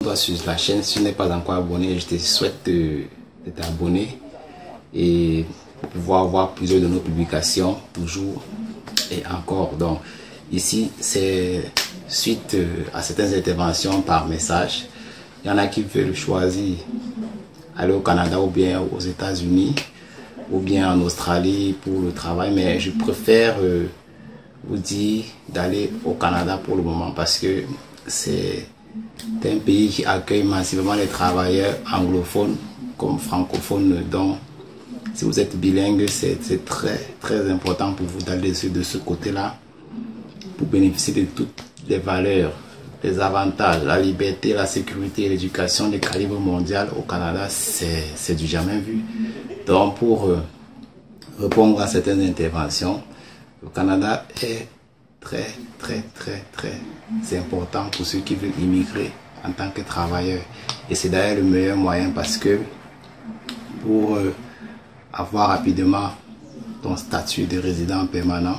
toi sur la chaîne. Si tu n'es pas encore abonné, je te souhaite de t'abonner et pour pouvoir voir plusieurs de nos publications toujours et encore. Donc ici c'est suite à certaines interventions par message. Il y en a qui veulent choisir aller au Canada ou bien aux États-Unis ou bien en Australie pour le travail, mais je préfère vous dire d'aller au Canada pour le moment parce que c'est un pays qui accueille massivement les travailleurs anglophones comme francophones. Donc si vous êtes bilingue, c'est très important pour vous d'aller de ce côté-là pour bénéficier de toutes les valeurs, les avantages, la liberté, la sécurité et l'éducation de calibre mondial au Canada. C'est du jamais vu. Donc pour répondre à certaines interventions, le Canada est très important pour ceux qui veulent immigrer en tant que travailleurs. Et c'est d'ailleurs le meilleur moyen parce que pour avoir rapidement ton statut de résident permanent,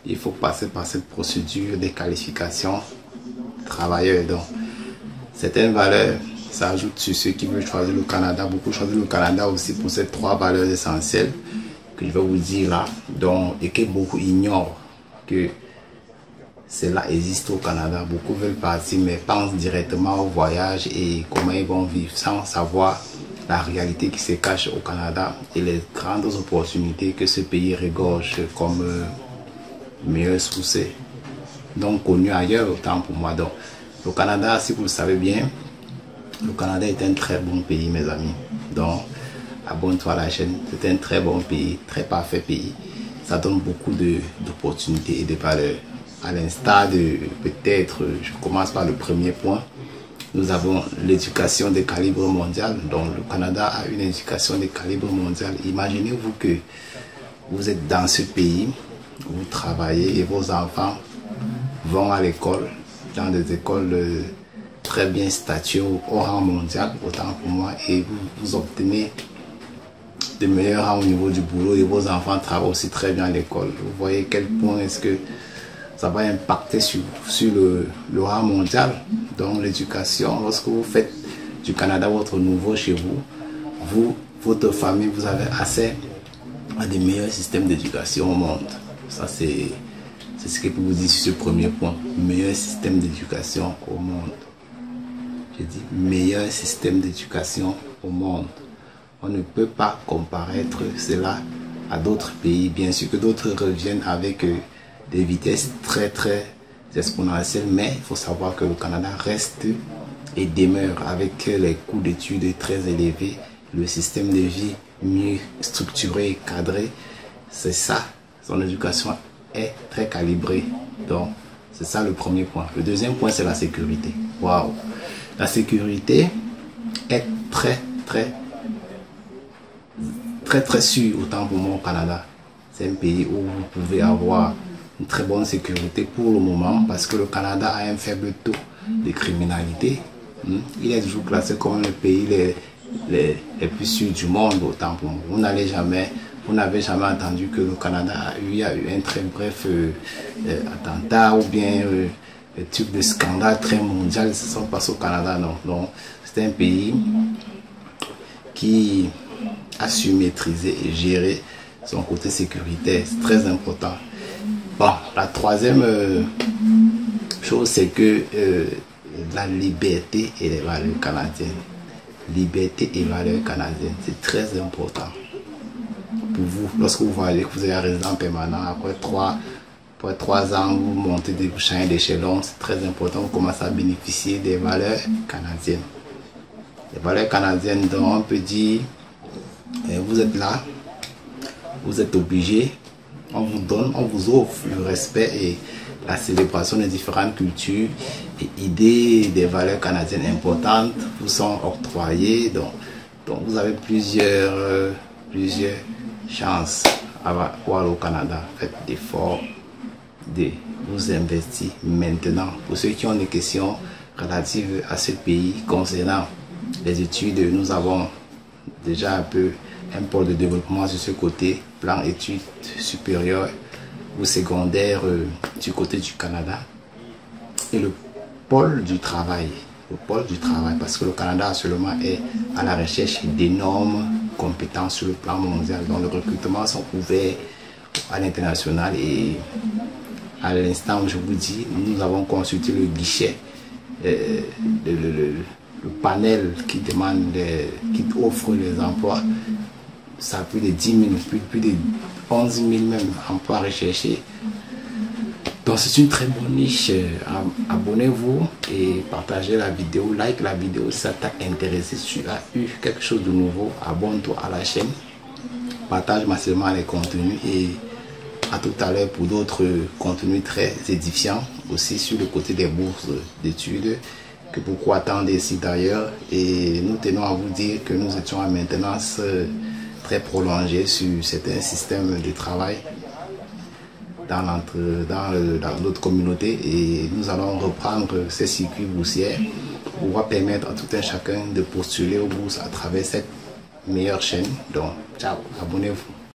il faut passer par cette procédure de qualification travailleur. Donc certaines valeurs s'ajoutent sur ceux qui veulent choisir le Canada. Beaucoup choisissent le Canada aussi pour ces 3 valeurs essentielles que je vais vous dire là, donc, et que beaucoup ignorent que cela existe au Canada. Beaucoup veulent partir mais pensent directement au voyage et comment ils vont vivre sans savoir la réalité qui se cache au Canada et les grandes opportunités que ce pays regorge comme meilleure source donc connue ailleurs autant pour moi. Donc le Canada, si vous le savez bien, le Canada est un très bon pays mes amis. Donc abonne-toi à la chaîne, c'est un très bon pays, très parfait pays. Ça donne beaucoup d'opportunités et de valeurs. À l'instar de, peut-être, je commence par le premier point, nous avons l'éducation de calibre mondial. Donc le Canada a une éducation de calibre mondial. Imaginez-vous que vous êtes dans ce pays, vous travaillez et vos enfants vont à l'école, dans des écoles très bien statuées au rang mondial, autant pour moi, et vous obtenez de meilleurs rangs au niveau du boulot et vos enfants travaillent aussi très bien à l'école. Vous voyez quel point est-ce que ça va impacter sur le rang mondial. Donc l'éducation, lorsque vous faites du Canada votre nouveau chez vous, votre famille, vous avez accès à des meilleurs systèmes d'éducation au monde. Ça c'est ce que je peux vous dire sur ce premier point. Meilleur système d'éducation au monde. Je dis meilleur système d'éducation au monde. On ne peut pas comparer cela à d'autres pays. Bien sûr que d'autres reviennent avec des vitesses très exponentielles, mais il faut savoir que le Canada reste et demeure avec les coûts d'études très élevés, le système de vie mieux structuré et cadré. C'est ça, son éducation est très calibrée. Donc c'est ça le premier point. Le deuxième point, c'est la sécurité. Waouh! La sécurité est très sûre autant pour moi au Canada. C'est un pays où vous pouvez avoir une très bonne sécurité pour le moment parce que le Canada a un faible taux de criminalité. Il est toujours classé comme le pays les plus sûrs du monde autant pour moi. Vous n'avez jamais entendu que le Canada a eu un très bref attentat ou bien un type de scandale très mondial qui se sont passés au Canada. Non. Donc c'est un pays qui a su maîtriser et gérer son côté sécuritaire. C'est très important. Bon, la troisième chose, c'est que la liberté et les valeurs canadiennes. Liberté et valeurs canadiennes, c'est très important pour vous. Lorsque vous voyez que vous êtes un résident permanent, après 3 ans, vous montez, vous changez d'échelon, c'est très important, vous commencez à bénéficier des valeurs canadiennes. Les valeurs canadiennes, donc on peut dire, vous êtes là, vous êtes obligé, on vous donne, on vous offre le respect et la célébration des différentes cultures et idées des valeurs canadiennes importantes vous sont octroyées. Donc vous avez plusieurs chances à voir au Canada. Faites d'efforts de vous investir maintenant. Pour ceux qui ont des questions relatives à ce pays concernant les études, nous avons déjà un pôle de développement sur ce côté, plan études supérieures ou secondaires du côté du Canada, et le pôle du travail au pôle du travail, parce que le Canada seulement est à la recherche d'énormes compétences sur le plan mondial. Donc, les recrutements sont ouverts à l'international et à l'instant où je vous dis, nous avons consulté le guichet, le panel qui demande, qui offre les emplois. Ça a plus de 10 000, plus de 11 000 même emplois recherchés. Donc c'est une très bonne niche. Abonnez-vous et partagez la vidéo, like la vidéo si ça t'a intéressé, si tu as eu quelque chose de nouveau, abonne-toi à la chaîne, partage massivement les contenus et à tout à l'heure pour d'autres contenus très édifiants aussi sur le côté des bourses d'études que beaucoup attendent ici d'ailleurs. Et nous tenons à vous dire que nous étions en maintenance très prolongée sur certains systèmes de travail dans notre communauté, et nous allons reprendre ces circuits boursiers pour pouvoir permettre à tout un chacun de postuler aux bourses à travers cette meilleure chaîne. Donc, ciao, abonnez-vous.